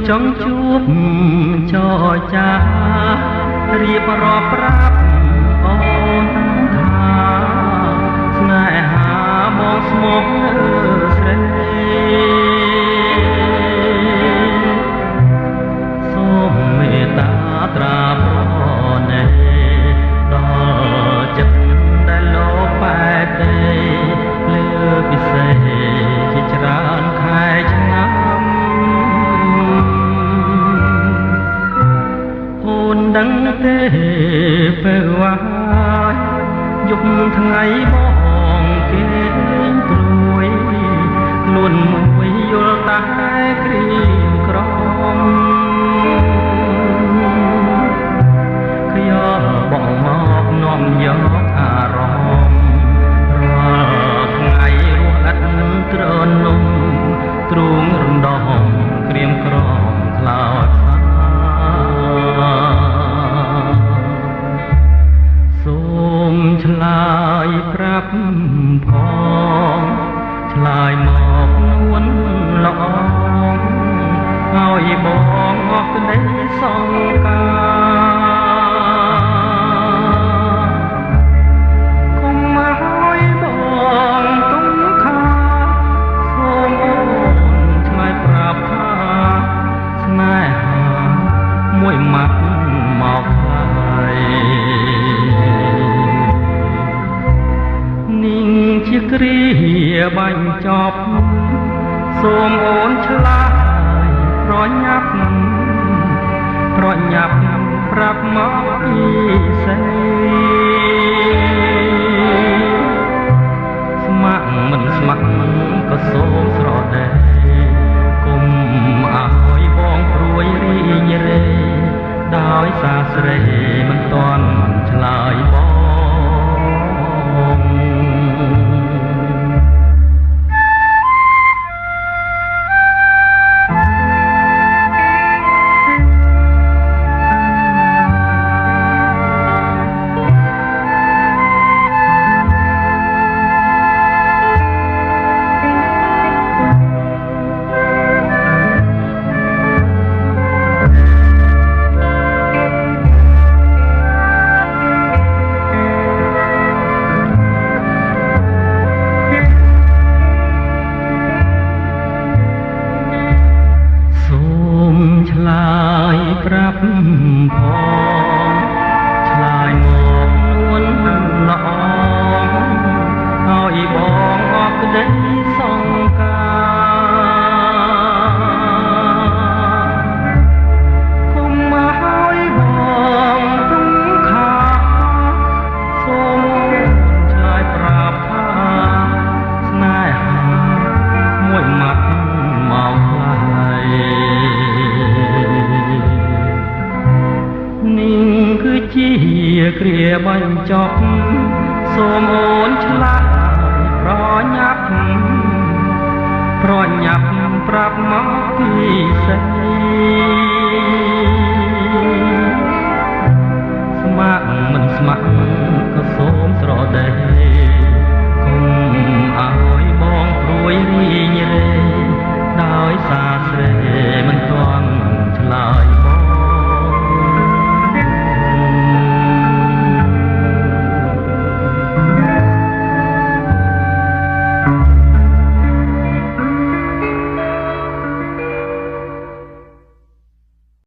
ចង់ជួបចរចារៀបរាប់ប្រាប់អូនថាស្នេហាមកស្មោះស្រីសូមមេត្តាត្រាប្រណីដល់ចិត្តដែលលោកបែបទេលើពិសេសជាច្រើនខែឆ្នាំអូនដឹងទេពេលវ៉ាយយប់ថ្ងៃបងគេព្រួយខ្លួនមួយយល់តែគ្រីមក្រមខ្យល់បងមកនាំយកអារម្មណ៍រាល់ថ្ងៃរស់ឥតត្រនំទ្រូងរំដងក្រៀមក្រំខ្លោចសូមឆ្លើយប្រាប់ផងឆ្លើយមកនួនល្អឲ្យបងអស់ក្តីសង្ការគុំមកឲ្យបងទុំខាសូមអូនឆ្លើយប្រាប់ថាស្នេហាមួយម៉ាត់មកហើយនាងជាគ្រាបាញ់ចប់សូមអូនឆ្លើយប្រញាប់ប្រាប់មកពីស្រីស្ម័គ្រមិនស្ម័គ្រក៏សូមស្រដែគុំឲ្យបងព្រួយរីងរេដោយសារស្រីមិនទាន់ឆ្លើយបងប្រាប់ផងឆ្លើយមកនួនល្អឲ្យបងអស់ក្តីសង្ការគុំមកឲ្យបងទុំខាសូមឆ្លើយប្រាប់ថាស្នេហាមួយម៉ាត់មកហើយនាងគឺជាគ្រាបាញ់ចប់សូមអូនឆ្លើយប្រញាប់ប្រាប់មកពីស្រីស្ម័គ្រមិនស្ម័គ្រក៏សូមស្រដែគុំឲ្យបងព្រួយរី